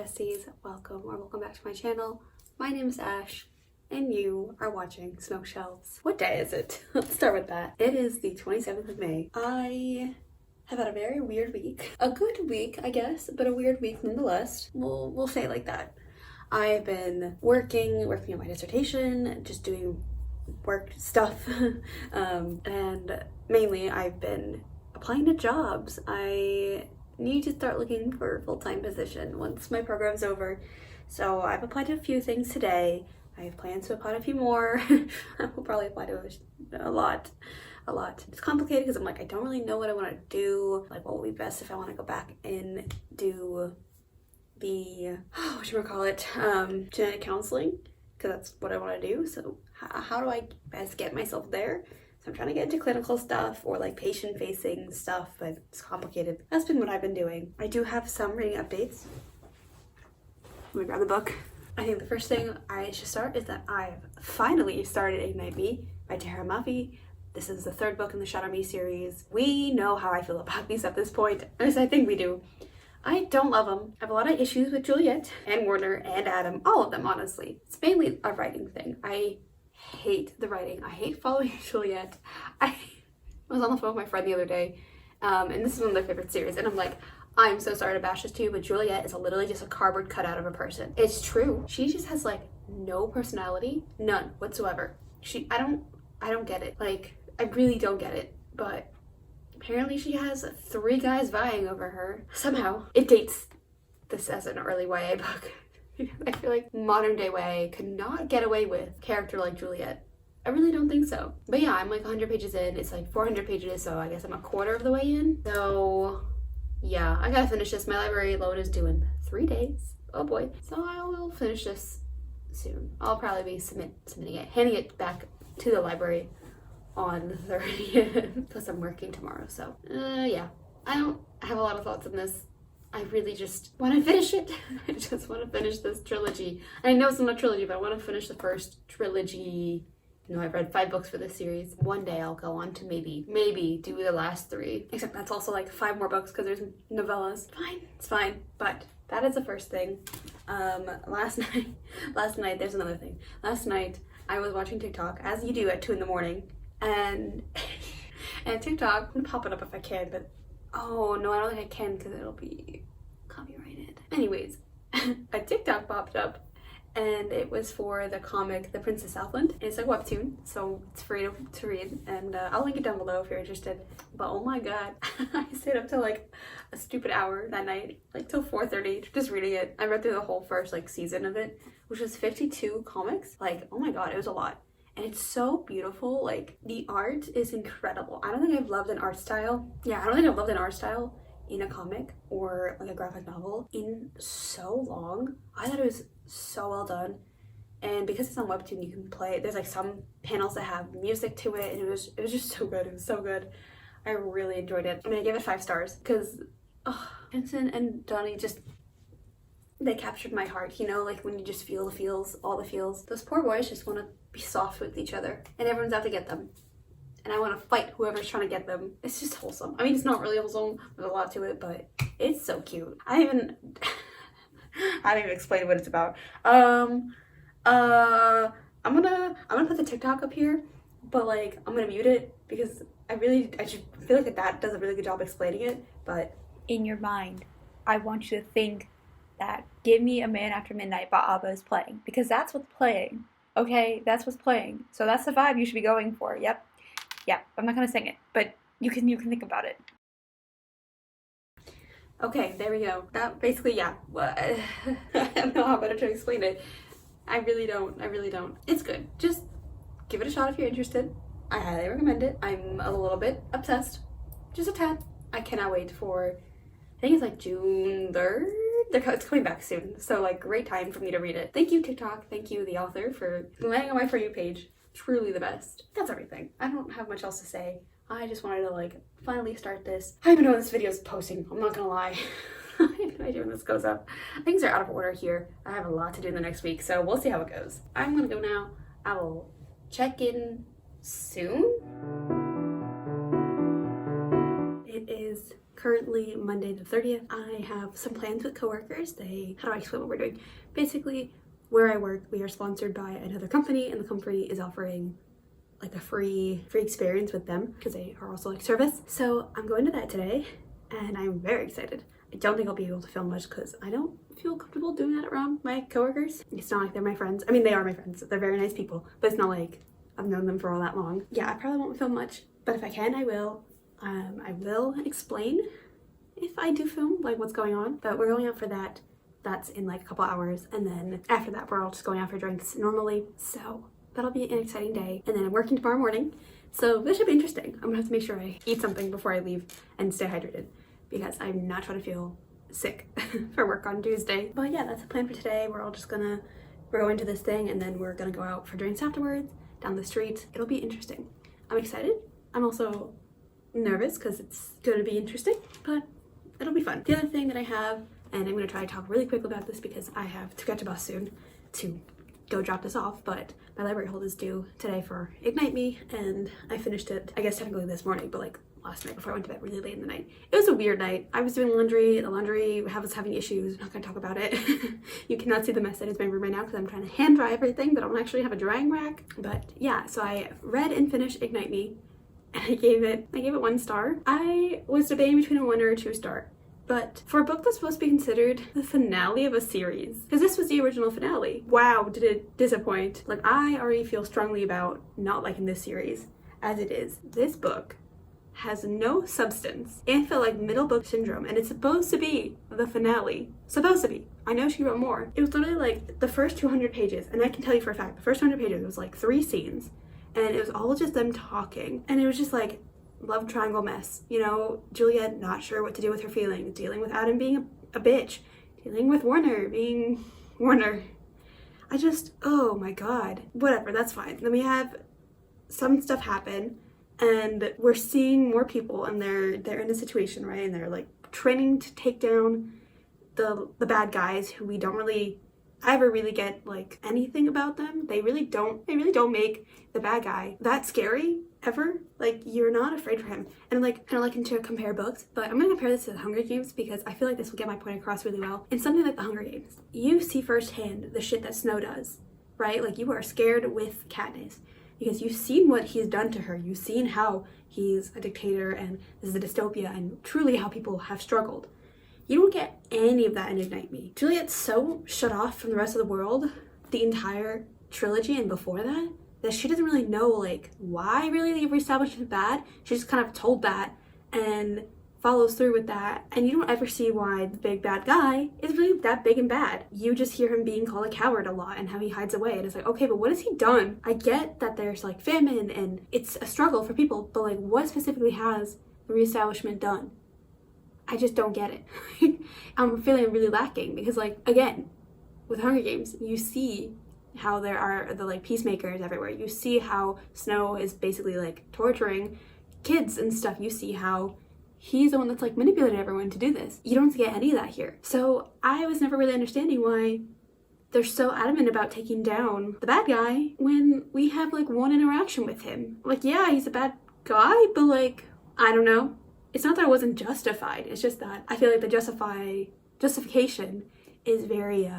besties, welcome back to my channel. My name is Ash and you are watching Smokedshelves. What day is it? Let's start with that. It is the 27th of May. I have had a very weird week. A good week, I guess, but a weird week nonetheless. We'll say it like that. I've been working on my dissertation, just doing work stuff, and mainly I've been applying to jobs. I need to start looking for a full-time position once my program's over. So I've applied to a few things today. I have plans to apply to a few more. I will probably apply to a lot. It's complicated because I'm like, I don't really know what I want to do. Like, what will be best if I want to go back and do the, genetic counseling, because that's what I want to do. So how do I best get myself there? So I'm trying to get into clinical stuff or like patient-facing stuff, but it's complicated. That's been what I've been doing. I do have some reading updates. Let me grab the book. I think the first thing I should start is that I've finally started Ignite Me by Tara Muffy. This is the third book in the Shadow Me series. We know how I feel about these at this point. At least I think we do. I don't love them. I have a lot of issues with Juliet and Warner and Adam. All of them, honestly. It's mainly a writing thing. I hate the writing. I hate following Juliet. I was on the phone with my friend the other day, and this is one of their favorite series, and I'm like, I'm so sorry to bash this to you, but Juliet is literally just a cardboard cutout of a person. It's true. She just has like no personality, none whatsoever. I don't get it. Like, I really don't get it, but apparently she has 3 guys vying over her. Somehow, it dates this as an early YA book. I feel like modern day YA could not get away with a character like Juliet. I really don't think so. But yeah, I'm like 100 pages in. It's like 400 pages, so I guess I'm a quarter of the way in. So yeah, I gotta finish this. My library loan is due in 3 days. Oh boy. So I will finish this soon. I'll probably be submitting it, handing it back to the library on the 30th because I'm working tomorrow. So yeah, I don't have a lot of thoughts on this. I really just want to finish it. I just want to finish this trilogy. I know it's not a trilogy, but I want to finish the first trilogy. You know, I've read 5 books for this series. One day I'll go on to maybe do the last 3. Except that's also like 5 more books because there's novellas. Fine, it's fine. But that is the first thing. Last night, there's another thing. Last night, I was watching TikTok, as you do at 2 in the morning. And TikTok, I'm gonna pop it up if I can, but oh no, I don't think I can because it'll be copyrighted. Anyways, a TikTok popped up and it was for the comic The Princess Southland. It's a webtoon, so it's free to read, and I'll link it down below if you're interested. But oh my god, I stayed up till like a stupid hour that night, like till 4:30, just reading it. I read through the whole first like season of it, which was 52 comics. Like, oh my god, it was a lot. And it's so beautiful. Like, the art is incredible. I don't think I've loved an art style. Yeah, I don't think I've loved an art style in a comic or like a graphic novel in so long. I thought it was so well done. And because it's on webtoon, you can play. There's like some panels that have music to it, and it was just so good. It was so good. I really enjoyed it. I mean, I gave it 5 stars because Vincent and Johnnie just, they captured my heart, you know, like when you just feel the feels, all the feels. Those poor boys just want to be soft with each other, and everyone's out to get them. And I want to fight whoever's trying to get them. It's just wholesome. I mean, it's not really wholesome. There's a lot to it, but it's so cute. I haven't even explained what it's about. I'm gonna put the TikTok up here, but like I'm gonna mute it because I just feel like that does a really good job explaining it. But in your mind, I want you to think that Give Me a Man After Midnight by ABBA is playing, because that's what's playing. Okay, that's what's playing. So that's the vibe you should be going for. Yep. I'm not gonna sing it, but you can think about it. Okay, there we go. That basically, yeah. Well, I don't know how better to explain it. I really don't. It's good. Just give it a shot if you're interested. I highly recommend it. I'm a little bit obsessed. Just a tad. I cannot wait for, I think it's like June 3rd. It's coming back soon, so like great time for me to read it. Thank you, TikTok. Thank you, the author, for landing on my For You page. Truly the best. That's everything. I don't have much else to say. I just wanted to like finally start this. I don't even know when this video is posting. I'm not gonna lie. I have no idea when this goes up. Things are out of order here. I have a lot to do in the next week, so we'll see how it goes. I'm gonna go now. I will check in soon. It is currently Monday the 30th. I have some plans with coworkers. How do I explain what we're doing? Basically, where I work, we are sponsored by another company, and the company is offering like a free experience with them because they are also like service. So I'm going to that today, and I'm very excited. I don't think I'll be able to film much because I don't feel comfortable doing that around my coworkers. It's not like they're my friends. I mean, they are my friends. They're very nice people, but it's not like I've known them for all that long. Yeah, I probably won't film much, but if I can, I will. I will explain if I do film, like what's going on, but we're going out for that. That's in like a couple hours, and then after that, we're all just going out for drinks normally, so that'll be an exciting day. And then I'm working tomorrow morning, so this should be interesting. I'm gonna have to make sure I eat something before I leave and stay hydrated because I'm not trying to feel sick for work on Tuesday. But yeah, that's the plan for today. We're going to this thing, and then we're gonna go out for drinks afterwards down the street. It'll be interesting. I'm excited. I'm also nervous because it's gonna be interesting, but it'll be fun. The other thing that I have, and I'm gonna try to talk really quick about this because I have to catch a bus soon to go drop this off, but my library hold is due today for Ignite Me, and I finished it, I guess technically this morning, but like last night before I went to bed really late in the night. It was a weird night. I was doing laundry. The laundry was having issues. I'm not gonna talk about it. You cannot see the mess that is my room right now because I'm trying to hand dry everything, but I don't actually have a drying rack. But yeah, so I read and finished Ignite Me, and I gave it 1 star. I was debating between a 1 or a 2 star. But for a book that's supposed to be considered the finale of a series, because this was the original finale, wow, did it disappoint. Like, I already feel strongly about not liking this series as it is. This book has no substance. And I feel like middle book syndrome, and it's supposed to be the finale. Supposed to be. I know she wrote more. It was literally like the first 200 pages, and I can tell you for a fact, the first 200 pages was like 3 scenes, and it was all just them talking, and it was just like love triangle mess. You know, Juliet not sure what to do with her feelings, dealing with Adam being a bitch, dealing with Warner being Warner. Oh my god. Whatever, that's fine. Then we have some stuff happen, and we're seeing more people, and they're in a situation, right? And they're like training to take down the bad guys who we don't really ever really get like anything about them. They really don't make the bad guy that scary ever. Like, you're not afraid for him. And like, I don't like to compare books, but I'm gonna compare this to the Hunger Games because I feel like this will get my point across really well. In something like the Hunger Games, you see firsthand the shit that Snow does, right? Like, you are scared with Katniss because you've seen what he's done to her. You've seen how he's a dictator and this is a dystopia and truly how people have struggled. You don't get any of that in Ignite Me. Juliet's so shut off from the rest of the world the entire trilogy and before that she doesn't really know like why really the reestablishment is bad. She's just kind of told that and follows through with that, and you don't ever see why the big bad guy is really that big and bad. You just hear him being called a coward a lot and how he hides away, and it's like, okay, but what has he done? I get that there's like famine and it's a struggle for people, but like what specifically has the reestablishment done? I just don't get it. I'm feeling really lacking because, like, again, with Hunger Games, you see how there are the like peacemakers everywhere. You see how Snow is basically like torturing kids and stuff. You see how he's the one that's like manipulating everyone to do this. You don't get any of that here. So I was never really understanding why they're so adamant about taking down the bad guy when we have like one interaction with him. Like, yeah, he's a bad guy, but like, I don't know. It's not that it wasn't justified. It's just that I feel like the justification is very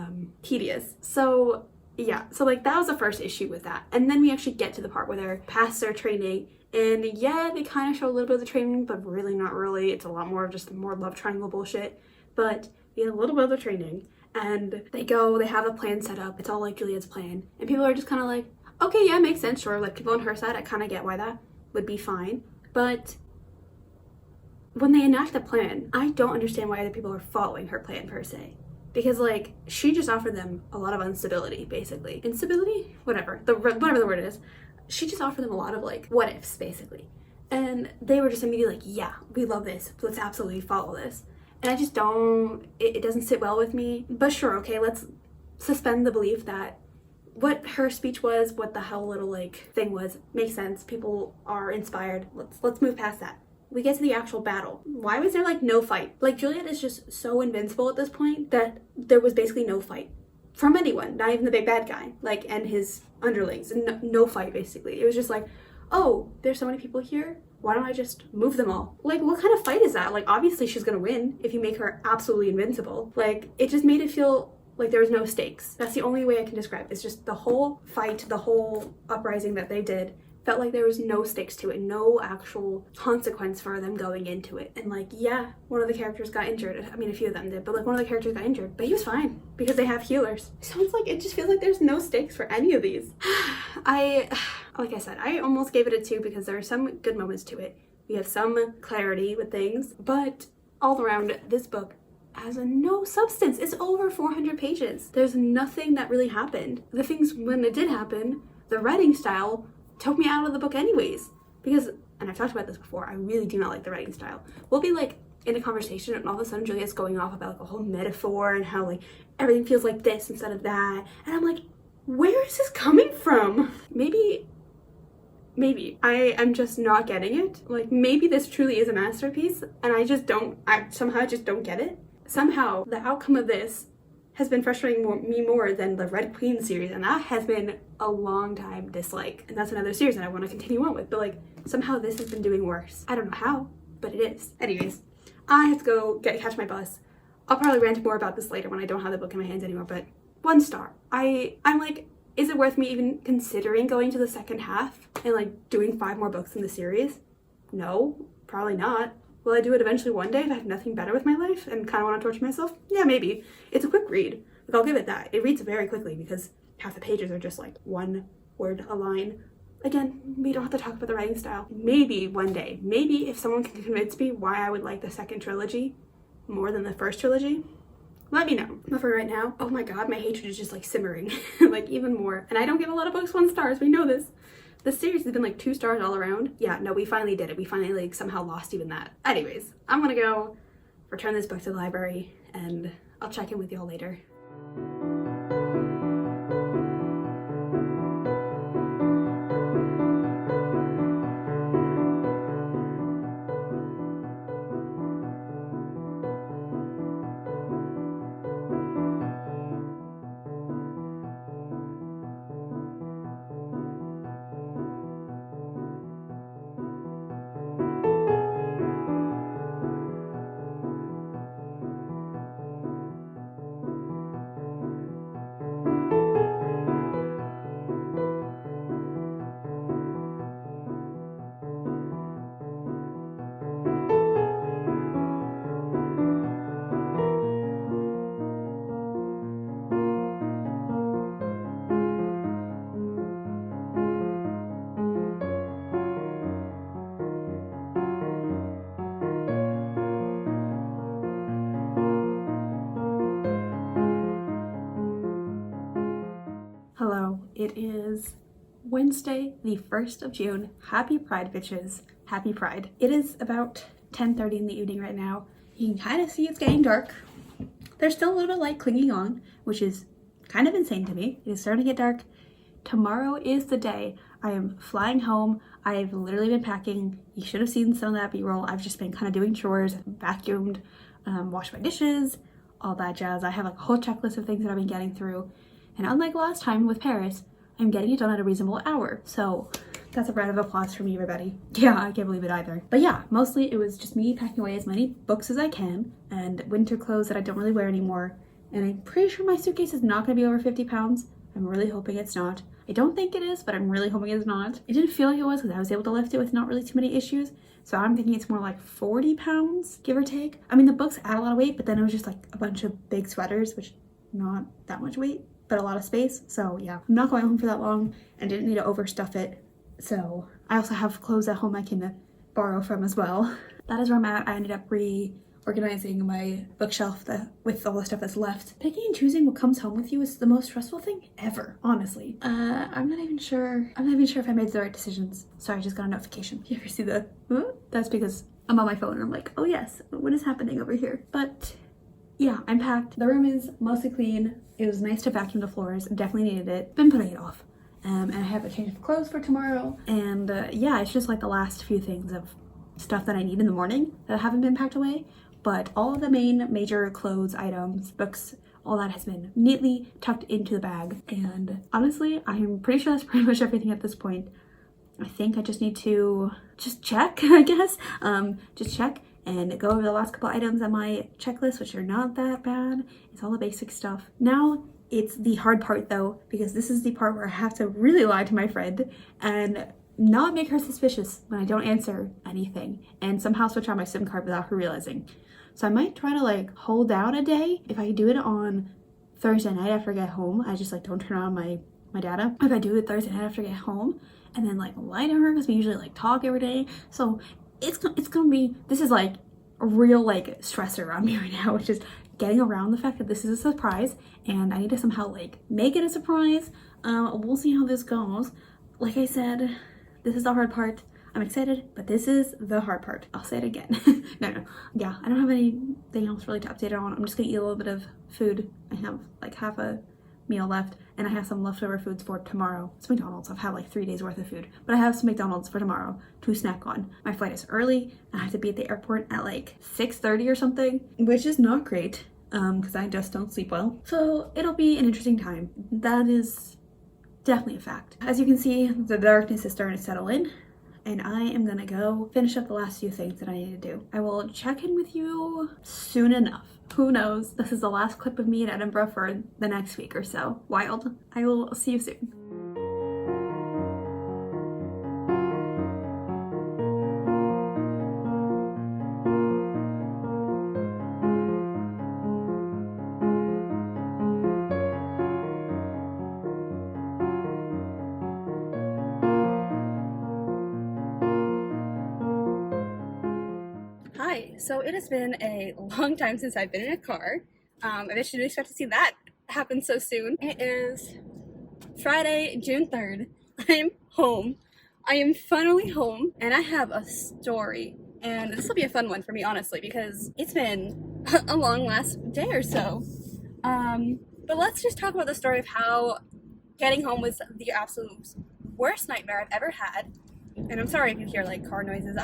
tedious. So yeah, so like that was the first issue with that. And then we actually get to the part where they're past their training, and yeah, they kind of show a little bit of the training, but really not really. It's a lot more of just more love triangle bullshit. But we had a little bit of the training, and they have a plan set up. It's all like Juliet's plan, and people are just kind of like, okay, yeah, makes sense, sure. Like, people on her side, I kind of get why that would be fine. But when they enact the plan, I don't understand why other people are following her plan per se. Because, like, she just offered them a lot of instability, basically. Instability? Whatever the word is. She just offered them a lot of, like, what ifs, basically. And they were just immediately like, yeah, we love this. Let's absolutely follow this. And I just don't, it doesn't sit well with me. But sure, okay, let's suspend the belief that what her speech was, what the hell little, like, thing was, makes sense. People are inspired. Let's move past that. We get to the actual battle. Why was there like no fight? Like, Juliet is just so invincible at this point that there was basically no fight from anyone, not even the big bad guy, like, and his underlings. No fight, basically. It was just like, oh, there's so many people here. why don't I just move them all? Like, what kind of fight is that? Like, obviously she's gonna win if you make her absolutely invincible. Like, it just made it feel like there was no stakes. That's the only way I can describe it. It's just the whole fight, the whole uprising that they did felt like there was no stakes to it, no actual consequence for them going into it. And like, yeah, one of the characters got injured. I mean, a few of them did, but like one of the characters got injured, but he was fine because they have healers. So it's like, it just feels like there's no stakes for any of these. Like I said, I almost gave it a 2 because there are some good moments to it. We have some clarity with things, but all around, this book has no substance. It's over 400 pages. There's nothing that really happened. The things when it did happen, the writing style took me out of the book anyways, because, and I've talked about this before, I really do not like the writing style. We'll be like in a conversation and all of a sudden Juliet's going off about like a whole metaphor and how like everything feels like this instead of that, and I'm like, where is this coming from? Maybe I am just not getting it. Like, maybe this truly is a masterpiece and I somehow just don't get it. Somehow the outcome of this has been frustrating me more than the Red Queen series, and that has been a long time dislike, and that's another series that I want to continue on with, but like somehow this has been doing worse. I don't know how, but it is. Anyways, I have to go catch my bus. I'll probably rant more about this later when I don't have the book in my hands anymore, but 1 star. I'm like, is it worth me even considering going to the second half and like doing 5 more books in the series? No, probably not. Will I do it eventually one day if I have nothing better with my life and kind of want to torture myself? Yeah, maybe. It's a quick read. Like, I'll give it that. It reads very quickly because half the pages are just like 1 word a line. Again, we don't have to talk about the writing style. Maybe one day, maybe if someone can convince me why I would like the second trilogy more than the first trilogy, let me know. But for right now, oh my god, my hatred is just like simmering, like even more. And I don't give a lot of books 1 stars, we know this. The series has been like 2 stars all around. Yeah, no, we finally did it. We finally like somehow lost even that. Anyways, I'm gonna go return this book to the library and I'll check in with y'all later. Hello, it is Wednesday, the 1st of June. Happy Pride, bitches. Happy Pride. It is about 10:30 in the evening right now. You can kind of see it's getting dark. There's still a little bit of light clinging on, which is kind of insane to me. It is starting to get dark. Tomorrow is the day I am flying home. I've literally been packing. You should have seen some of that B-roll. I've just been kind of doing chores, vacuumed, washed my dishes, all that jazz. I have like a whole checklist of things that I've been getting through. And unlike last time with Paris, I'm getting it done at a reasonable hour. So that's a round of applause for me, everybody. Yeah, I can't believe it either. But yeah, mostly it was just me packing away as many books as I can and winter clothes that I don't really wear anymore. And I'm pretty sure my suitcase is not going to be over 50 pounds. I'm really hoping it's not. I don't think it is, but I'm really hoping it's not. It didn't feel like it was because I was able to lift it with not really too many issues. So I'm thinking it's more like 40 pounds, give or take. I mean, the books add a lot of weight, but then it was just like a bunch of big sweaters, which not that much weight, but a lot of space. So yeah, I'm not going home for that long and didn't need to overstuff it. So I also have clothes at home I can borrow from as well. That is where I'm at. I ended up reorganizing my bookshelf with all the stuff that's left. Picking and choosing what comes home with you is the most stressful thing ever, honestly. I'm not even sure if I made the right decisions. Sorry, I just got a notification. You ever see the, that's because I'm on my phone and I'm like, oh yes, what is happening over here? But yeah, I'm packed. The room is mostly clean. It was nice to vacuum the floors. Definitely needed it. Been putting it off. And I have a change of clothes for tomorrow. And yeah, it's just like the last few things of stuff that I need in the morning that haven't been packed away. But all of the main major clothes, items, books, all that has been neatly tucked into the bag. And honestly, I'm pretty sure that's pretty much everything at this point. I think I just need to just check, I guess. Just check and go over the last couple items on my checklist, which are not that bad. It's all the basic stuff. Now it's the hard part though, because this is the part where I have to really lie to my friend and not make her suspicious when I don't answer anything, and somehow switch on my SIM card without her realizing. So I might try to like hold out a day. If I do it on Thursday night after I get home, I just like don't turn on my data. If I do it Thursday night after I get home and then like lie to her, because we usually like talk every day, so it's gonna be, this is like a real like stressor on me right now, which is getting around the fact that this is a surprise and I need to somehow like make it a surprise. We'll see how this goes. Like I said, this is the hard part. I'm excited, but this is the hard part. I'll say it again. No. Yeah, I don't have anything else really to update on. I'm just gonna eat a little bit of food. I have like half a meal left, and I have some leftover foods for tomorrow. It's McDonald's. I've had like 3 days worth of food, but I have some McDonald's for tomorrow to snack on. My flight is early. I have to be at the airport at like 6:30 or something, which is not great because I just don't sleep well. So it'll be an interesting time. That is definitely a fact. As you can see, the darkness is starting to settle in, and I am gonna go finish up the last few things that I need to do. I will check in with you soon enough. Who knows? This is the last clip of me in Edinburgh for the next week or so. Wild. I will see you soon. Hi, so it has been a long time since I've been in a car. I didn't expect to see that happen so soon. It is Friday, June 3rd. I'm home. I am finally home, and I have a story. And this will be a fun one for me, honestly, because it's been a long last day or so. But let's just talk about the story of how getting home was the absolute worst nightmare I've ever had. And I'm sorry if you hear like car noises.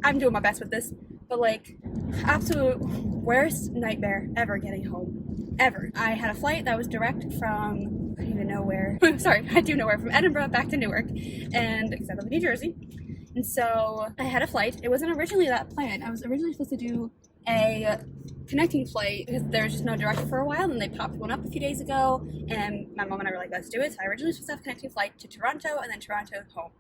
I'm doing my best with this, but like, absolute worst nightmare ever getting home, ever. I had a flight that was direct from, I don't even know where, sorry, I do know where, from Edinburgh back to Newark, and, because I live in New Jersey, and so I had a flight. It wasn't originally that planned. I was originally supposed to do a connecting flight because there was just no direct for a while, and they popped one up a few days ago, and my mom and I were like, let's do it. So I originally was supposed to have a connecting flight to Toronto, and then Toronto home.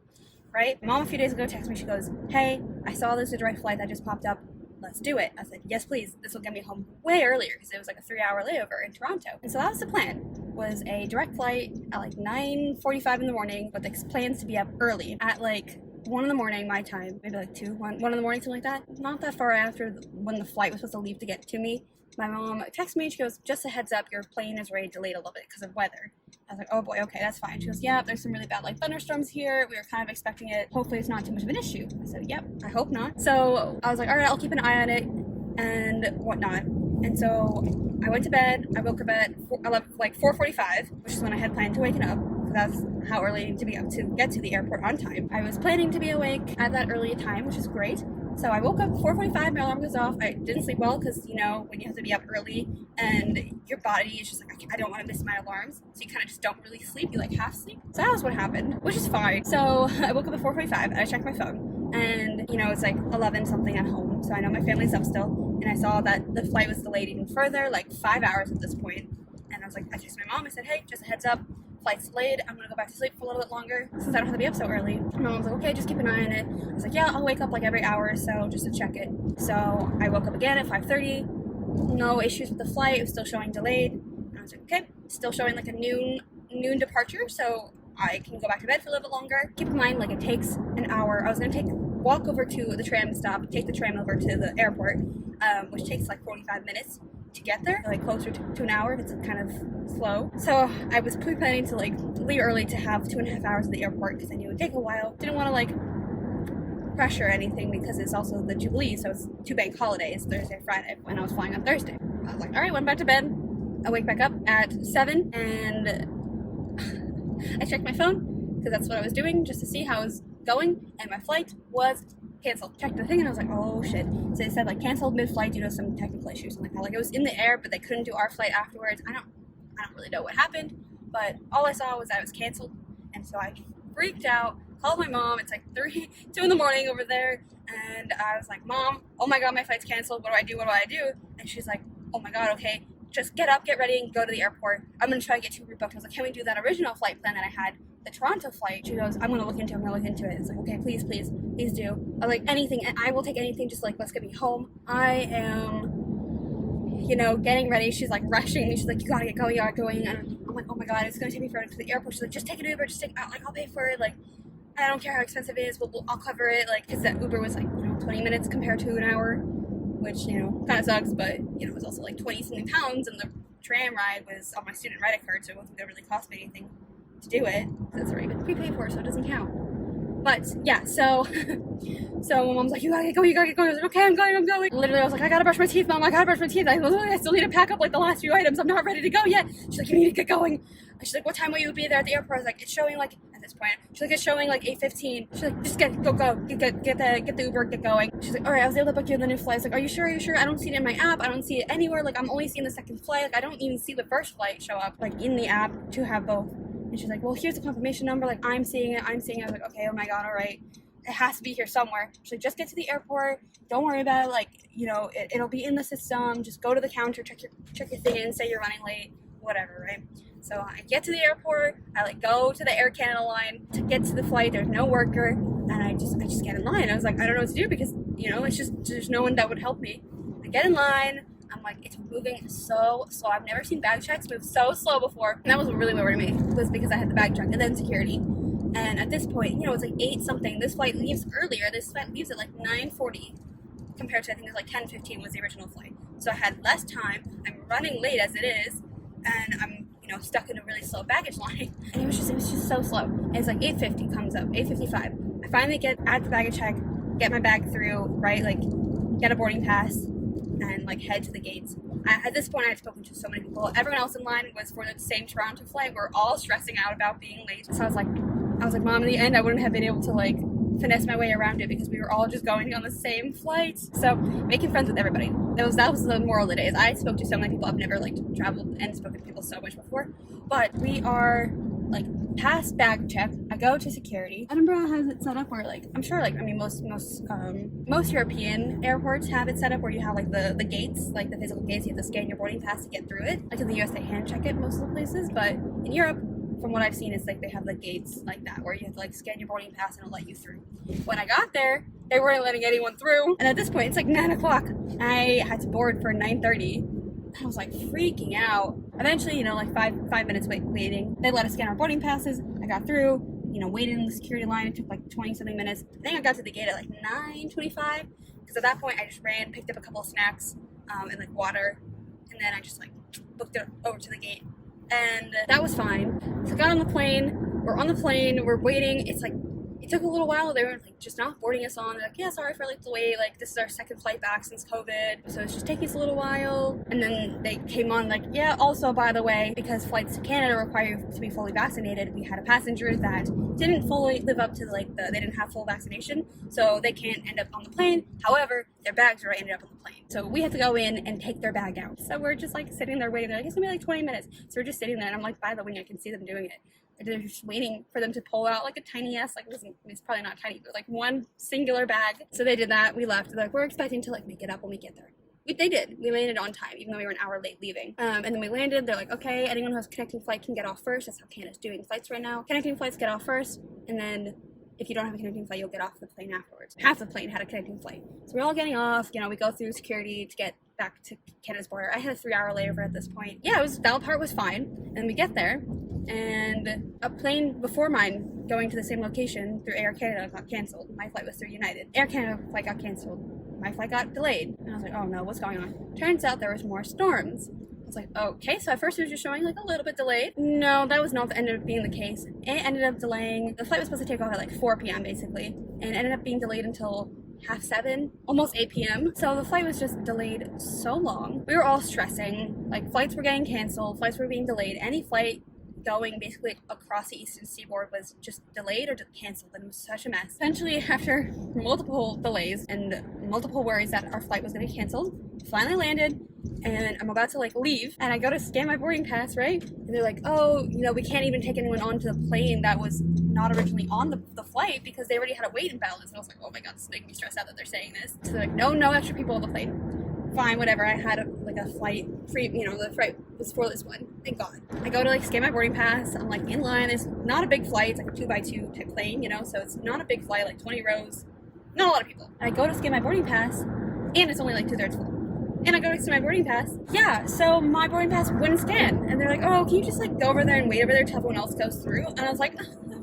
Right? Mom a few days ago texted me. She goes, hey, I saw there's a direct flight that just popped up. Let's do it. I said, yes, please. This will get me home way earlier because it was like a 3-hour layover in Toronto. And so that was the plan, was a direct flight at like 9:45 in the morning with the plans to be up early at like 1 in the morning, my time, maybe like 1 in the morning, something like that. Not that far after when the flight was supposed to leave to get to me. My mom texted me. She goes, just a heads up, your plane is already delayed a little bit because of weather. I was like, oh boy, okay, that's fine. She goes, yeah, there's some really bad like thunderstorms here. We were kind of expecting it. Hopefully it's not too much of an issue. I said, yep, I hope not. So I was like, all right, I'll keep an eye on it and whatnot. And so I went to bed. I woke up at 4:45, which is when I had planned to waken up. That's how early I need to be up to get to the airport on time. I was planning to be awake at that early time, which is great. So I woke up at 4:45, my alarm goes off. I didn't sleep well because, you know, when you have to be up early and your body is just like, I don't want to miss my alarms. So you kind of just don't really sleep. You like half sleep. So that was what happened, which is fine. So I woke up at 4:45 and I checked my phone and, you know, it's like 11 something at home. So I know my family's up still. And I saw that the flight was delayed even further, like 5 hours at this point. And I was like, I texted my mom. I said, hey, just a heads up. Flight's delayed. I'm gonna go back to sleep for a little bit longer since I don't have to be up so early. My mom was like, okay, just keep an eye on it. I was like, yeah, I'll wake up like every hour or so just to check it. So I woke up again at 5:30. No issues with the flight. It was still showing delayed. And I was like, okay, still showing like a noon departure, so I can go back to bed for a little bit longer. Keep in mind, like, it takes an hour. I was gonna walk over to the tram stop, take the tram over to the airport, which takes like 45 minutes to get there, like closer to an hour if it's kind of slow. So I was planning to like leave early to have 2.5 hours at the airport because I knew it would take a while. Didn't want to like pressure anything because it's also the Jubilee, so it's 2 bank holidays, Thursday, Friday, when I was flying on Thursday. I was like, all right, went back to bed. I wake back up at 7 and I checked my phone because that's what I was doing just to see how it was going, and my flight was canceled. Checked the thing and I was like, oh shit. So it said like canceled mid-flight due to some technical issues, something like that. Like it was in the air, but they couldn't do our flight afterwards. I don't really know what happened, but all I saw was that it was canceled, and so I freaked out. called my mom. It's like 2 in the morning over there. And I was like, Mom, oh my God, my flight's canceled. What do I do? What do I do? And she's like, oh my God, okay. Just get up, get ready, and go to the airport. I'm going to try to get you rebooked. I was like, can we do that original flight plan that I had, the Toronto flight? She goes, I'm going to look into it. It's like, okay, please do. I was like, anything, and I will take anything, just like, let's get me home. I am, getting ready. She's like rushing me. She's like, you gotta get going. And I'm like, oh my God, it's going to take me forever to the airport. She's like, just take an Uber, I'll pay for it. Like, I don't care how expensive it is, I'll cover it. Like, because that Uber was like, 20 minutes compared to an hour. Which, kind of sucks, but, it was also like 20 something pounds, and the tram ride was on my student credit card, so it wasn't going to really cost me anything to do it, because it's already been prepaid for, so it doesn't count. But, yeah, so my mom's like, you gotta get going. I was like, okay, I'm going. Literally, I was like, I gotta brush my teeth, Mom, I still need to pack up, like, the last few items, I'm not ready to go yet. She's like, you need to get going. She's like, what time will you be there at the airport? I was like, it's showing, like, at this point, she's like, it's showing, like, 8:15. She's like, just get the Uber, get going. She's like, all right, I was able to book you on the new flight. I was like, are you sure? I don't see it in my app. I don't see it anywhere. Like, I'm only seeing the second flight. Like, I don't even see the first flight show up, like, in the app to have both. And she's like, well, here's the confirmation number. Like, I'm seeing it. I was like, okay, oh my God, all right. It has to be here somewhere. She's like, just get to the airport. Don't worry about it. Like, it'll be in the system. Just go to the counter, check your thing in, say you're running late, whatever, right? So I get to the airport, I go to the Air Canada line to get to the flight. There's no worker, and I just get in line. I was like, I don't know what to do, because it's just, there's no one that would help me. I get in line. I'm like, it's moving so slow. I've never seen bag checks move so slow before. And that was what really worried me, was because I had the bag check and then security. And at this point, it's like 8 something. This flight leaves earlier. This flight leaves at like 9:40 compared to, I think it was like 10:15 was the original flight. So I had less time. I'm running late as it is, and I'm stuck in a really slow baggage line, and it was just so slow. And it's like 8:50 comes up, 8:55. I finally get at the baggage check, get my bag through, right, like get a boarding pass, and like head to the gates. At this point, I had spoken to so many people. Everyone else in line was for the same Toronto flight. We're all stressing out about being late. So I was like, Mom, in the end, I wouldn't have been able to like finesse my way around it, because we were all just going on the same flight. So making friends with everybody, that was the moral of the day. I spoke to so many people. I've never like traveled and spoken to people so much before, but we are like past bag check. I go to security. Edinburgh has it set up where, like, I'm sure, like, I mean, most European airports have it set up where you have like the gates, like the physical gates. You have to scan your boarding pass to get through it. Like in the US, they hand check it most of the places, but in Europe, from what I've seen, it's like they have the gates like that where you have to like scan your boarding pass and it'll let you through. When I got there, they weren't letting anyone through, and at this point it's like 9 o'clock. I had to board for 9:30. I was like freaking out. Eventually, like five minutes waiting, they let us scan our boarding passes. I got through, waited in the security line. It took like 20 something minutes. I think I got to the gate at like 9:25, because at that point I just ran, picked up a couple of snacks and like water, and then I just like booked it over to the gate. And that was fine. So I got on the plane. We're waiting. It's like, it took a little while. They were like just not boarding us on. They're like, yeah, sorry for like the wait. Like, this is our second flight back since COVID, so it's just taking us a little while. And then they came on like, yeah, also by the way, because flights to Canada require you to be fully vaccinated, we had a passenger that didn't fully live up to like they didn't have full vaccination, so they can't end up on the plane. However, their bags are ended up on the plane, so we have to go in and take their bag out. So we're just like sitting there waiting. They're like, it's gonna be like 20 minutes. So we're just sitting there, and I'm like by the wing. I can see them doing it. They're just waiting for them to pull out like a tiny ass, like it's probably not tiny, but like one singular bag. So they did that. We left. They're like, we're expecting to like make it up when we get there. They did. We landed on time, even though we were an hour late leaving. And then we landed. They're like, okay, anyone who has a connecting flight can get off first. That's how Canada's doing flights right now. Connecting flights get off first, and then if you don't have a connecting flight, you'll get off the plane afterwards. Half the plane had a connecting flight. So we're all getting off. We go through security to get back to Canada's border. I had a 3-hour layover at this point. Yeah, that part was fine. And we get there, and a plane before mine going to the same location through Air Canada got canceled. My flight was through United. Air Canada flight got canceled. My flight got delayed. And I was like, oh no, what's going on? Turns out there was more storms. I was like, okay, so at first it was just showing like a little bit delayed. No, that was not ended up being the case. It ended up delaying. The flight was supposed to take off at like 4 p.m. basically, and ended up being delayed until 7:30, almost 8 p.m. So the flight was just delayed so long. We were all stressing. Like, flights were getting canceled, flights were being delayed. Any flight going basically across the eastern seaboard was just delayed or just canceled, and it was such a mess. Eventually, after multiple delays and multiple worries that our flight was going to be canceled, finally landed, and I'm about to like leave, and I go to scan my boarding pass, right? And they're like, oh, you know, we can't even take anyone onto the plane that was not originally on the flight because they already had a weight imbalance. And I was like, oh my god, this is making me stressed out that they're saying this. So they're like, no extra people on the plane. Fine, whatever. I had a flight free, you know, the flight was for this one. Thank God. I go to like scan my boarding pass. I'm like in line. It's not a big flight. It's like a 2x2 type plane, you know, so it's not a big flight, like 20 rows. Not a lot of people. I go to scan my boarding pass, and it's only like 2/3 full. And I go to my boarding pass. Yeah, so my boarding pass wouldn't scan. And they're like, oh, can you just like go over there and wait over there till everyone else goes through? And I was like,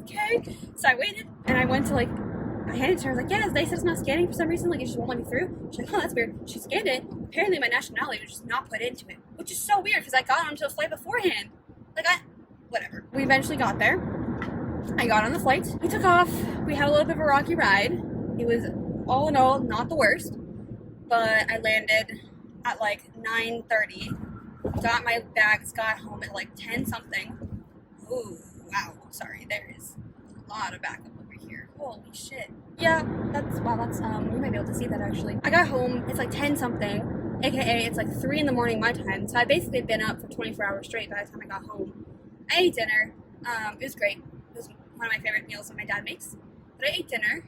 okay. So I waited, and I went to like, I handed it to her. I was like, yeah, they said it's not scanning for some reason. Like, it just won't let me through. She's like, oh, that's weird. She scanned it. Apparently my nationality was just not put into it, which is so weird because I got onto the flight beforehand. Like, whatever. We eventually got there. I got on the flight. We took off. We had a little bit of a rocky ride. It was, all in all, not the worst. But I landed at like 9:30, got my bags, got home at like 10 something. Ooh, wow, sorry, there is a lot of backup over here. Holy shit. Yeah, that's, you might be able to see that actually. I got home, it's like 10 something, aka it's like 3 in the morning my time, so I basically had been up for 24 hours straight by the time I got home. I ate dinner, it was great. It was one of my favorite meals that my dad makes. But I ate dinner.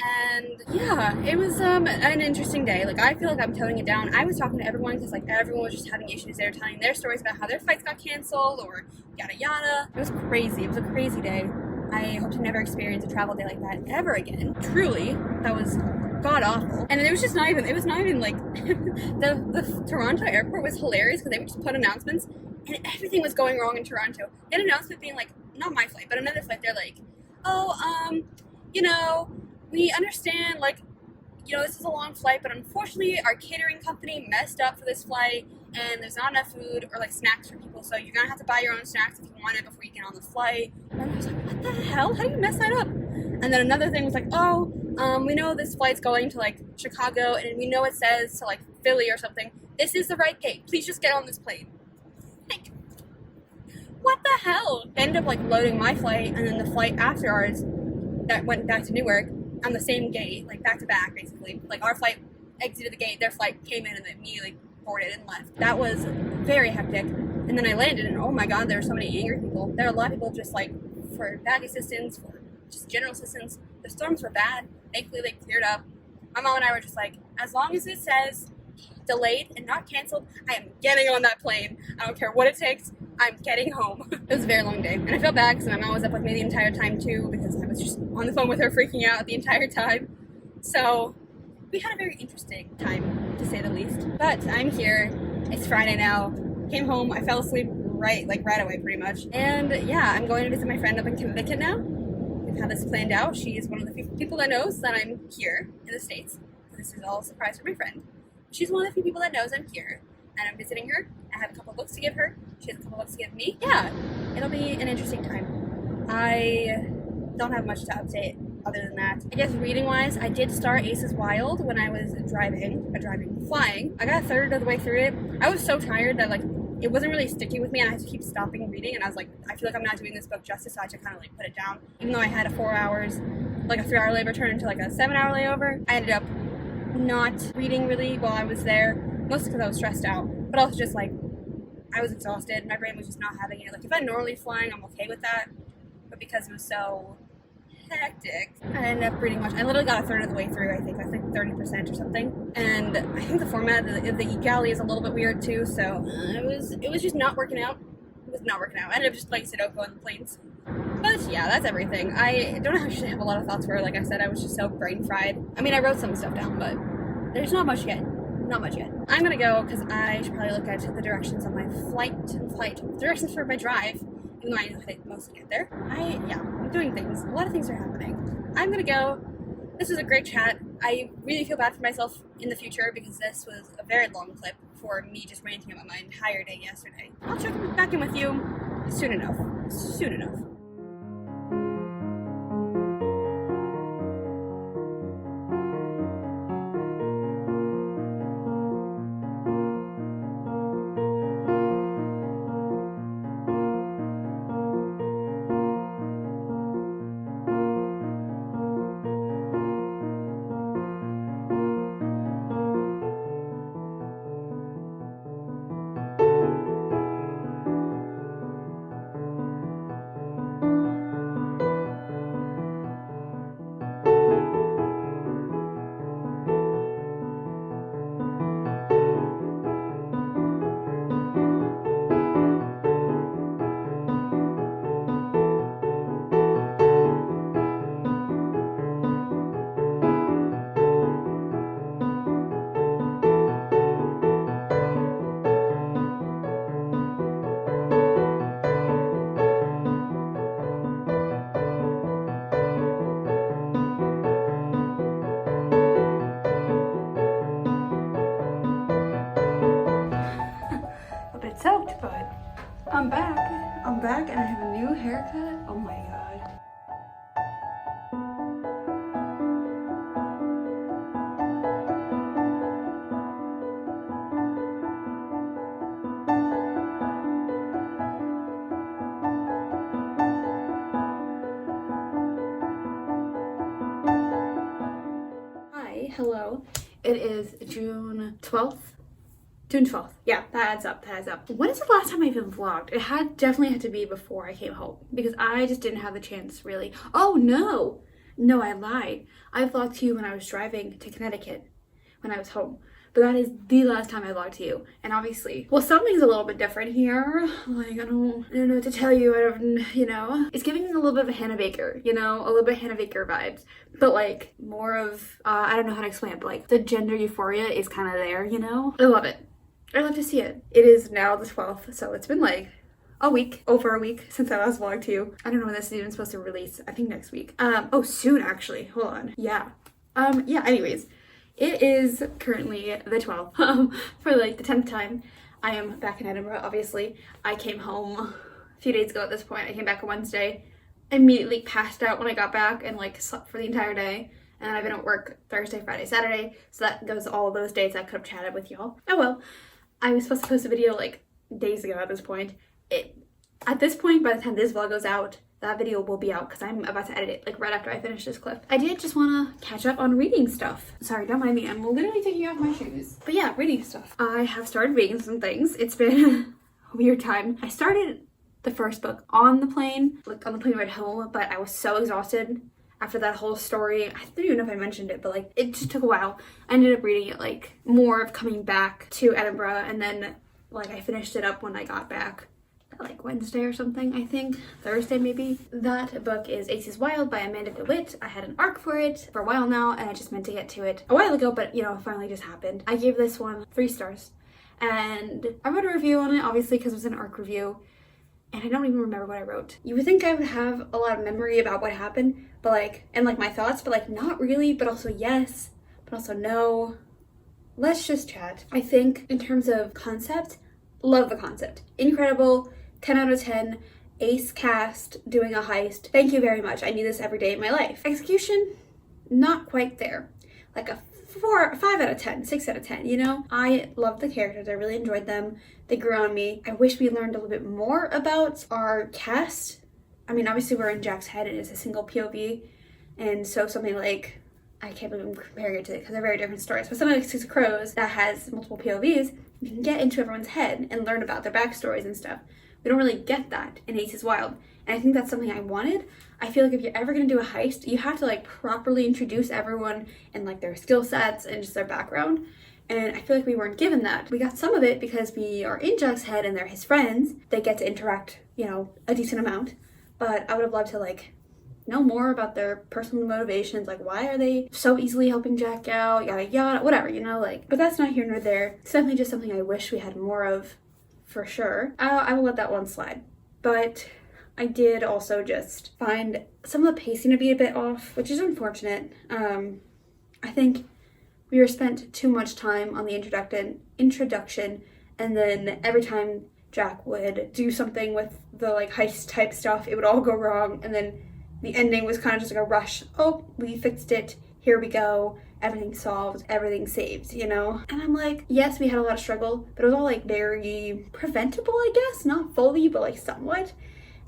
And yeah, it was an interesting day. Like, I feel like I'm toning it down. I was talking to everyone because like everyone was just having issues. They were telling their stories about how their flights got canceled or yada yada. It was crazy. It was a crazy day. I hope to never experience a travel day like that ever again. Truly, that was god awful. And it was just not even like the Toronto airport was hilarious because they would just put announcements and everything was going wrong in Toronto. An announcement being like, not my flight, but another flight. They're like, oh, you know, we understand, like, you know, this is a long flight, but unfortunately our catering company messed up for this flight and there's not enough food or like snacks for people, so you're gonna have to buy your own snacks if you want it before you get on the flight. And I was like, what the hell? How do you mess that up? And then another thing was like, oh, we know this flight's going to like Chicago and we know it says to like Philly or something. This is the right gate. Please just get on this plane. Like, what the hell? They ended up like loading my flight and then the flight after ours that went back to Newark on the same gate, like back to back basically. Like, our flight exited the gate, their flight came in and they immediately boarded and left. That was very hectic. And then I landed and oh my god, there were so many angry people. There are a lot of people just like for bag assistance, for just general assistance. The storms were bad. Thankfully they cleared up. My mom and I were just like, as long as it says delayed and not canceled, I am getting on that plane. I don't care what it takes. I'm getting home. It was a very long day. And I felt bad because my mom was up with me the entire time too because I was just on the phone with her freaking out the entire time. So we had a very interesting time, to say the least. But I'm here. It's Friday now. Came home. I fell asleep right away pretty much. And yeah, I'm going to visit my friend up in Connecticut now. We've had this planned out. She is one of the few people that knows that I'm here in the States. This is all a surprise for my friend. She's one of the few people that knows I'm here. And I'm visiting her. I have a couple books to give her. She has a couple books to give me. Yeah, it'll be an interesting time. I don't have much to update other than that. I guess reading-wise, I did start Aces Wild when I was flying. I got a third of the way through it. I was so tired that, like, it wasn't really sticking with me and I had to keep stopping reading. And I was like, I feel like I'm not doing this book justice, so I had to kind of, like, put it down. Even though I had a 4 hours, like a 3-hour layover turned into, like, a 7-hour layover, I ended up not reading really while I was there. Mostly because I was stressed out, but also just like I was exhausted. My brain was just not having it. Like, if I'm normally flying, I'm okay with that, but because it was so hectic, I ended up reading much. I literally got a third of the way through. I think 30% or something. And I think the format of the e-galley is a little bit weird too. So it was just not working out. It was not working out. I ended up just playing Sudoku on the planes. But yeah, that's everything. I don't actually have a lot of thoughts for it. Like I said, I was just so brain fried. I mean, I wrote some stuff down, but there's not much yet. Not much yet. I'm gonna go because I should probably look at the directions on my directions for my drive, even though I know how to mostly get there. I'm doing things. A lot of things are happening. I'm gonna go. This was a great chat. I really feel bad for myself in the future because this was a very long clip for me just ranting about my entire day yesterday. I'll check back in with you soon enough. Soon enough. new haircut? Oh my god. Hi, hello. It is June 12th. June 12th. Yeah, that adds up. That adds up. When is the last time I even vlogged? It definitely had to be before I came home because I just didn't have the chance really. Oh no! No, I lied. I vlogged to you when I was driving to Connecticut when I was home. But that is the last time I vlogged to you. And obviously, well, something's a little bit different here. Like, I don't know what to tell you. It's giving me a little bit of a Hannah Baker, a little bit of Hannah Baker vibes. But like, more of, I don't know how to explain it, but like, the gender euphoria is kind of there, I love it. I love to see it. It is now the 12th, so it's been like over a week since I last vlogged to you. I don't know when this is even supposed to release. I think next week. Oh, soon actually. Hold on. Yeah. Anyways. It is currently the 12th. For like the 10th time, I am back in Edinburgh, obviously. I came home a few days ago at this point. I came back on Wednesday, immediately passed out when I got back and like slept for the entire day. And then I've been at work Thursday, Friday, Saturday. So that goes all those days I could have chatted with y'all. Oh well. I was supposed to post a video like days ago at this point. At this point, by the time this vlog goes out, that video will be out because I'm about to edit it like right after I finish this clip. I did just want to catch up on reading stuff. Sorry, don't mind me. I'm literally taking off my shoes. But yeah, reading stuff. I have started reading some things. It's been a weird time. I started the first book on the plane, like on the plane ride home, but I was so exhausted after that whole story. I don't even know if I mentioned it, but like it just took a while. I ended up reading it like more of coming back to Edinburgh, and then like I finished it up when I got back like Wednesday or something, I think. Thursday maybe. That book is Aces Wild by Amanda DeWitt. I had an arc for it for a while now and I just meant to get to it a while ago, but it finally just happened. I gave this one 3 stars and I wrote a review on it, obviously, because it was an arc review, and I don't even remember what I wrote. You would think I would have a lot of memory about what happened, but like, and like my thoughts, but like not really, but also yes, but also no. Let's just chat. I think in terms of concept, love the concept. Incredible. 10 out of 10, ace cast, doing a heist. Thank you very much. I need this every day in my life. Execution, not quite there. Like a 5 out of 10, 6 out of 10, I love the characters. I really enjoyed them. They grew on me. I wish we learned a little bit more about our cast. I mean, obviously we're in Jack's head and it's a single POV. And so something like, I can't believe I'm comparing it to it because they're very different stories. But something like Six of Crows that has multiple POVs, you can get into everyone's head and learn about their backstories and stuff. We don't really get that in Aces Wild. And I think that's something I wanted. I feel like if you're ever going to do a heist, you have to like properly introduce everyone and like their skill sets and just their background. And I feel like we weren't given that. We got some of it because we are in Jack's head and they're his friends. They get to interact, a decent amount. But I would have loved to like know more about their personal motivations. Like, why are they so easily helping Jack out? Yada yada, whatever, but that's not here nor there. It's definitely just something I wish we had more of. For sure. I will let that one slide. But I did also just find some of the pacing to be a bit off, which is unfortunate. I think we were spent too much time on the introduction, and then every time Jack would do something with the like heist type stuff, it would all go wrong, and then the ending was kind of just like a rush. Oh, we fixed it. Here we go. Everything solved, everything saved, And I'm like, yes, we had a lot of struggle, but it was all like very preventable, I guess. Not fully, but like somewhat.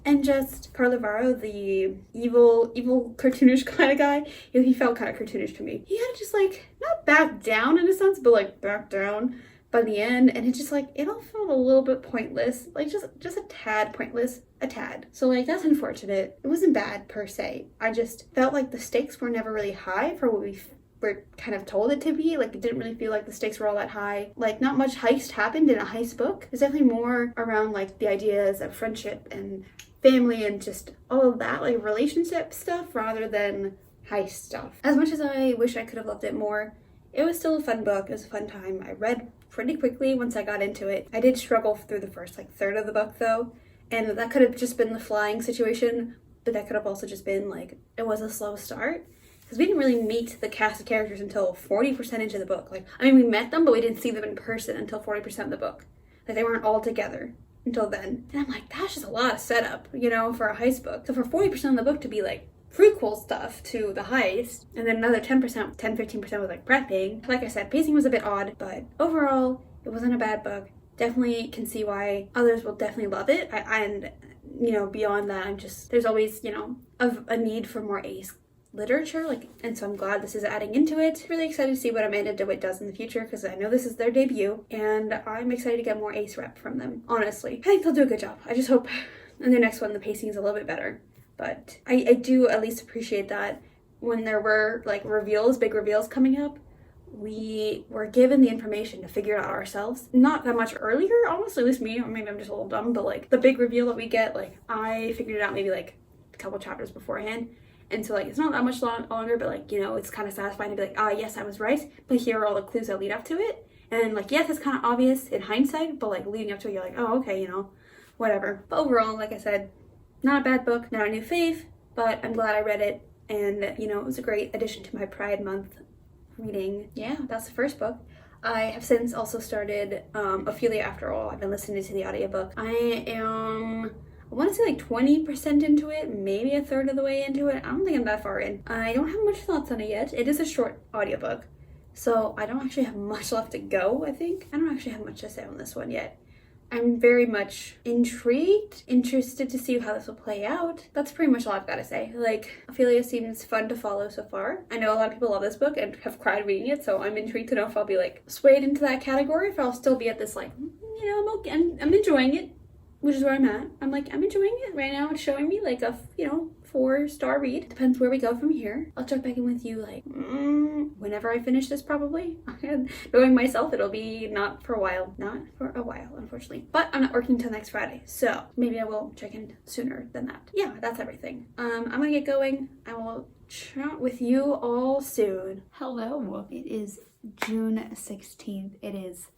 And just Carlivaro, the evil cartoonish kind of guy, he felt kind of cartoonish to me. He had to just like, not back down in a sense, but like back down by the end. And it just like, it all felt a little bit pointless. Like just a tad pointless, a tad. So like, that's unfortunate. It wasn't bad per se. I just felt like the stakes were never really high for what we were kind of told it to be. Like, it didn't really feel like the stakes were all that high. Like, not much heist happened in a heist book. There's definitely more around like the ideas of friendship and family and just all of that, like relationship stuff, rather than heist stuff. As much as I wish I could have loved it more, it was still a fun book. It was a fun time. I read pretty quickly once I got into it. I did struggle through the first like third of the book though, and that could have just been the flying situation, but that could have also just been like, it was a slow start. Because we didn't really meet the cast of characters until 40% into the book. Like, I mean, we met them, but we didn't see them in person until 40% of the book. Like, they weren't all together. until then. And I'm like, that's just a lot of setup, you know, for a heist book. So for 40% of the book to be like prequel stuff to the heist, and then another 10-15% was like prepping. Like I said, pacing was a bit odd, but overall, it wasn't a bad book. Definitely can see why others will definitely love it. And, you know, beyond that, there's always, you know, a need for more ace literature, like, and so I'm glad this is adding into it. Really excited to see what Amanda DeWitt does in the future, because I know this is their debut, and I'm excited to get more ace rep from them, honestly. I think they'll do a good job. I just hope in the next one the pacing is a little bit better. But I do at least appreciate that when there were like big reveals coming up, we were given the information to figure it out ourselves. Not that much earlier, honestly, at least me. I mean, I'm just a little dumb, but like the big reveal that we get, like I figured it out maybe like a couple chapters beforehand. And so like it's not that much longer, but like, you know, it's kind of satisfying to be like, ah, yes, I was right, but here are all the clues that lead up to it. And like, yes, it's kind of obvious in hindsight, but like leading up to it, you're like, oh, okay, you know, whatever. But overall, like I said, not a bad book, not a new fave, but I'm glad I read it, and you know, it was a great addition to my Pride Month reading. Yeah, that's the first book. I have since also started Ophelia After All. I've been listening to the audiobook. I want to say like 20% into it, maybe a third of the way into it. I don't think I'm that far in. I don't have much thoughts on it yet. It is a short audiobook, so I don't actually have much left to go, I think. I don't actually have much to say on this one yet. I'm very much intrigued, interested to see how this will play out. That's pretty much all I've got to say. Like, Ophelia seems fun to follow so far. I know a lot of people love this book and have cried reading it, so I'm intrigued to know if I'll be like swayed into that category, if I'll still be at this like, you know, I'm okay, I'm enjoying it, which is where I'm at. I'm like, I'm enjoying it right now. It's showing me like a, you know, 4-star read. Depends where we go from here. I'll check back in with you like whenever I finish this, probably. Knowing myself, it'll be not for a while, unfortunately. But I'm not working till next Friday, so maybe I will check in sooner than that. Yeah, that's everything. I'm gonna get going. I will chat with you all soon. Hello. It is June 16th. It is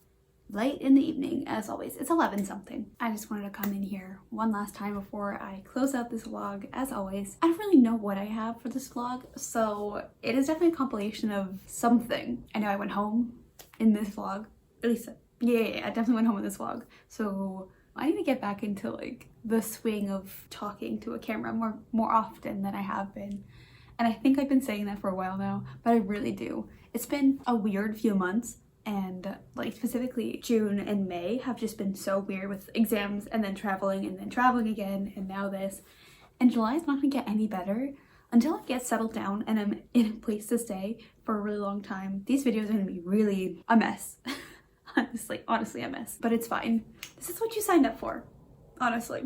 late in the evening, as always. It's 11 something. I just wanted to come in here one last time before I close out this vlog. As always, I don't really know what I have for this vlog, so it is definitely a compilation of something. I know I went home in this vlog, at least, yeah, I definitely went home in this vlog, so I need to get back into like the swing of talking to a camera more often than I have been. And I think I've been saying that for a while now, but I really do. It's been a weird few months. And like specifically June and May have just been so weird with exams and then traveling again and now this. And July is not gonna get any better until I get settled down and I'm in a place to stay for a really long time. These videos are gonna be really a mess. honestly a mess, but it's fine. This is what you signed up for, honestly.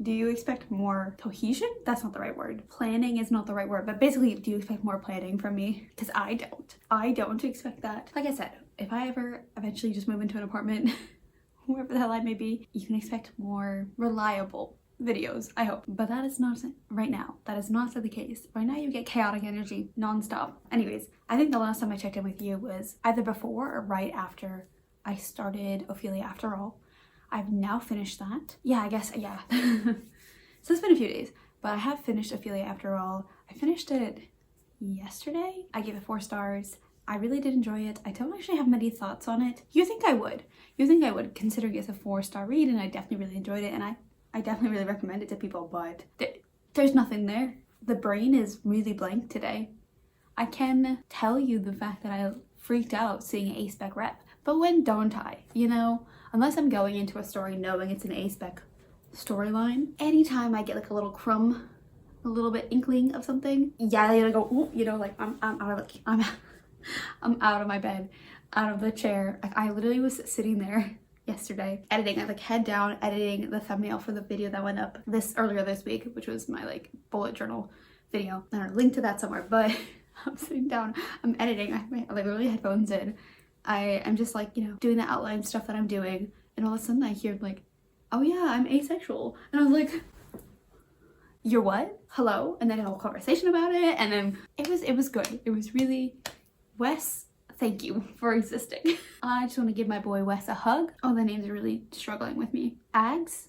Do you expect more cohesion? That's not the right word. Planning is not the right word, but basically, do you expect more planning from me? Because I don't. I don't expect that. Like I said, if I ever eventually just move into an apartment, wherever the hell I may be, you can expect more reliable videos, I hope. But that is not right now. That is not the case. Right now you get chaotic energy nonstop. Anyways, I think the last time I checked in with you was either before or right after I started Ophelia After All. I've now finished that. Yeah, I guess, yeah. So it's been a few days, but I have finished Ophelia After All. I finished it yesterday. I gave it 4 stars. I really did enjoy it. I don't actually have many thoughts on it. You think I would. You think I would, considering it's a 4-star read, and I definitely really enjoyed it, and I definitely really recommend it to people, but there's nothing there. The brain is really blank today. I can tell you the fact that I freaked out seeing A-spec rep, but when don't I, you know? Unless I'm going into a story knowing it's an A-spec storyline, anytime I get like a little crumb, a little bit inkling of something, yeah, I gotta go, ooh, you know, like I'm out of my bed, out of the chair. Like I literally was sitting there yesterday editing. I like head down editing the thumbnail for the video that went up earlier this week, which was my like bullet journal video. And I'll link to that somewhere, but I'm sitting down, I'm editing, I have my like literally headphones in. I am just like, you know, doing the outline stuff that I'm doing, and all of a sudden I hear like, oh yeah, I'm asexual. And I was like, you're what? Hello? And then a whole conversation about it, and then it was good. It was really, Wes, thank you for existing. I just want to give my boy Wes a hug. Oh, the names are really struggling with me. Ags,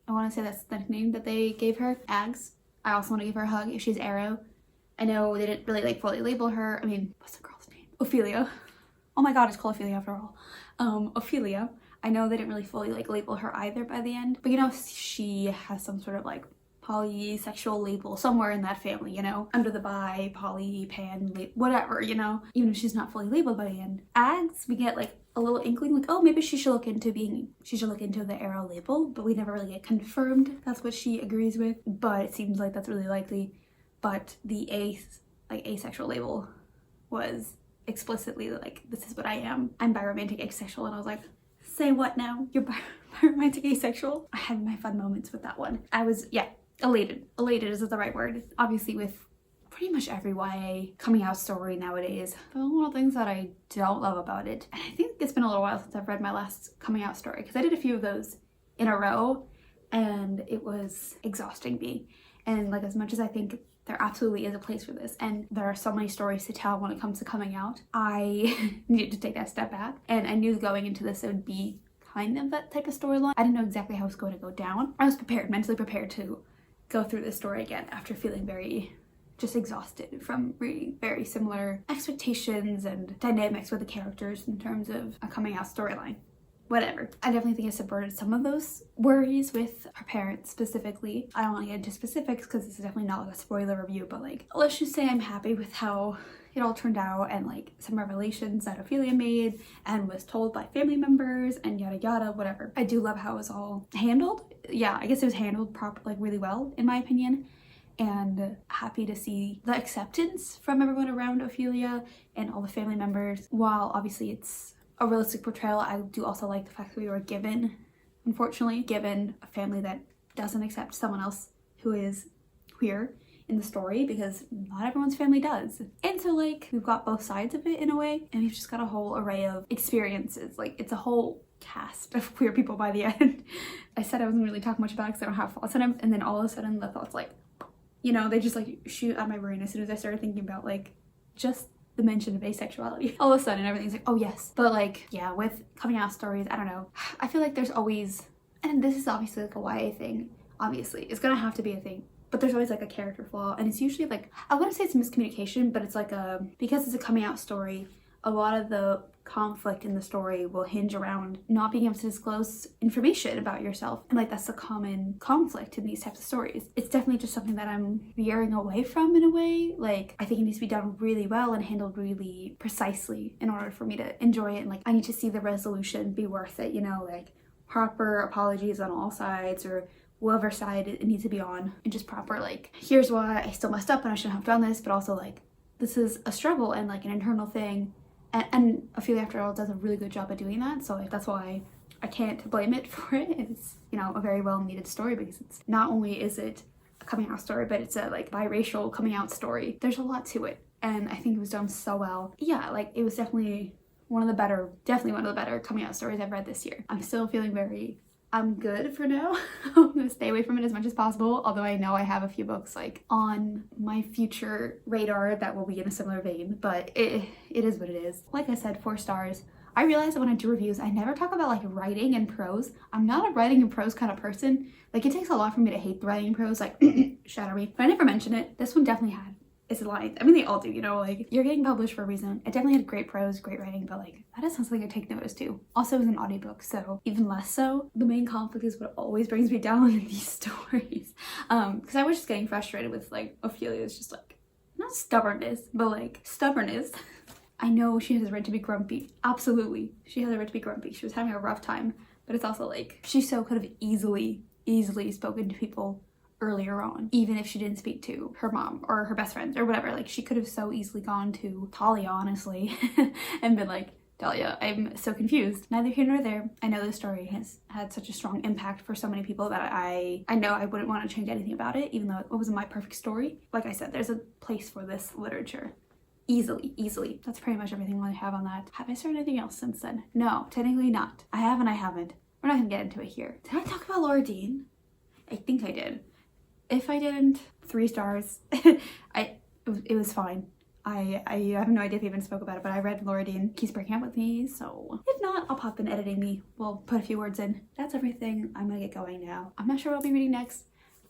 I want to say that's the name that they gave her. Ags. I also want to give her a hug if she's Arrow. I know they didn't really like fully label her. I mean, what's the girl's name? Ophelia. Oh my god, it's called Ophelia After All. Ophelia. I know they didn't really fully like label her either by the end, but you know, she has some sort of like polysexual label somewhere in that family, you know, under the bi, poly, pan, whatever, you know, even if she's not fully labeled by the end. As we get like a little inkling, like, oh, maybe she should look into the arrow label, but we never really get confirmed that's what she agrees with, but it seems like that's really likely. But the asexual label was explicitly like, this is what I am. I'm biromantic asexual. And I was like, say what now? You're biromantic asexual? I had my fun moments with that one. I was, yeah, elated. Elated is the right word. Obviously with pretty much every YA coming out story nowadays, there are little things that I don't love about it. And I think it's been a little while since I've read my last coming out story, because I did a few of those in a row and it was exhausting me. And like, as much as I think there absolutely is a place for this, and there are so many stories to tell when it comes to coming out, I needed to take that step back. And I knew going into this it would be kind of that type of storyline. I didn't know exactly how it was going to go down. I was prepared, mentally prepared to go through this story again after feeling very just exhausted from reading very similar expectations and dynamics with the characters in terms of a coming out storyline. Whatever. I definitely think I subverted some of those worries with her parents specifically. I don't want to get into specifics because this is definitely not like a spoiler review, but like, let's just say I'm happy with how it all turned out, and like some revelations that Ophelia made and was told by family members and yada yada, whatever. I do love how it was all handled. Yeah, I guess it was handled like really well in my opinion. And happy to see the acceptance from everyone around Ophelia and all the family members. While obviously it's a realistic portrayal, I do also like the fact that we were unfortunately given a family that doesn't accept someone else who is queer in the story, because not everyone's family does. And so like, we've got both sides of it in a way, and we've just got a whole array of experiences. Like, it's a whole cast of queer people by the end. I said I wasn't really talking much about it because I don't have thoughts on them, and then all of a sudden the thoughts, like, you know, they just like shoot out my brain as soon as I started thinking about like just the mention of asexuality. All of a sudden everything's like, oh yes. But like, yeah, with coming out stories, I don't know, I feel like there's always, and this is obviously like a YA thing, obviously it's gonna have to be a thing, but there's always like a character flaw, and it's usually like, I wouldn't say it's miscommunication, but it's like because it's a coming out story, a lot of the conflict in the story will hinge around not being able to disclose information about yourself, and like that's a common conflict in these types of stories. It's definitely just something that I'm veering away from in a way. Like, I think it needs to be done really well and handled really precisely in order for me to enjoy it, and like I need to see the resolution be worth it, you know, like proper apologies on all sides, or whoever side it needs to be on, and just proper like, here's why I still messed up and I shouldn't have done this, but also like, this is a struggle and like an internal thing. And Ophelia, after all, does a really good job at doing that, so like, that's why I can't blame it for it. It's, you know, a very well needed story, because it's not only is it a coming out story, but it's a like biracial coming out story. There's a lot to it, and I think it was done so well. Yeah, like, it was definitely one of the better coming out stories I've read this year. I'm still feeling I'm good for now. I'm gonna stay away from it as much as possible, although I know I have a few books like on my future radar that will be in a similar vein, but it is what it is. Like I said, 4 stars. I realized that when I do reviews, I never talk about like writing and prose. I'm not a writing and prose kind of person. Like, it takes a lot for me to hate the writing and prose, like shatter me, but I never mention it. This one definitely had its lines. I mean, they all do, you know, like, you're getting published for a reason. It definitely had great prose, great writing, but like, that is something I take notice to. Also, it was an audiobook, so even less so. The main conflict is what always brings me down in these stories. Because I was just getting frustrated with like, Ophelia's just like, not stubbornness, but like stubbornness. I know she has a right to be grumpy. Absolutely. She has a right to be grumpy. She was having a rough time, but it's also like, she so could have easily spoken to people earlier on, even if she didn't speak to her mom or her best friends or whatever. Like, she could have so easily gone to Talia, honestly, and been like, Talia, I'm so confused. Neither here nor there. I know this story has had such a strong impact for so many people that I know I wouldn't want to change anything about it, even though it wasn't my perfect story. Like I said, there's a place for this literature. Easily. That's pretty much everything I have on that. Have I started anything else since then? No, technically not. I haven't. We're not gonna get into it here. Did I talk about Laura Dean? I think I did. If I didn't, 3 stars. It was fine. I have no idea if I even spoke about it, but I read Laura Dean Keeps Breaking Up With Me, so if not, I'll pop in editing me. We'll put a few words in. That's everything. I'm gonna get going now. I'm not sure what I'll be reading next.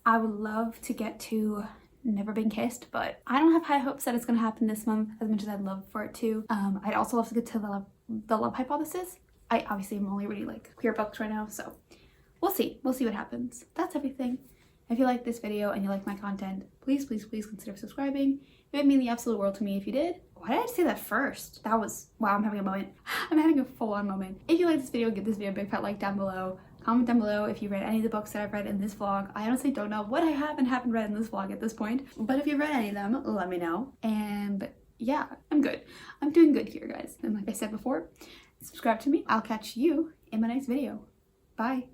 I would love to get to Never Been Kissed, but I don't have high hopes that it's gonna happen this month as much as I'd love for it to. I'd also love to get to the Love Hypothesis. I obviously am only reading like queer books right now, so we'll see what happens. That's everything. If you like this video and you like my content, please consider subscribing. It would mean the absolute world to me if you did. Why did I say that first? That was, wow, I'm having a moment. I'm having a full-on moment. If you like this video, give this video a big fat like down below. Comment down below if you read any of the books that I've read in this vlog. I honestly don't know what I have and haven't read in this vlog at this point, but if you've read any of them, let me know. And yeah, I'm good. I'm doing good here, guys. And like I said before, subscribe to me. I'll catch you in my next video. Bye.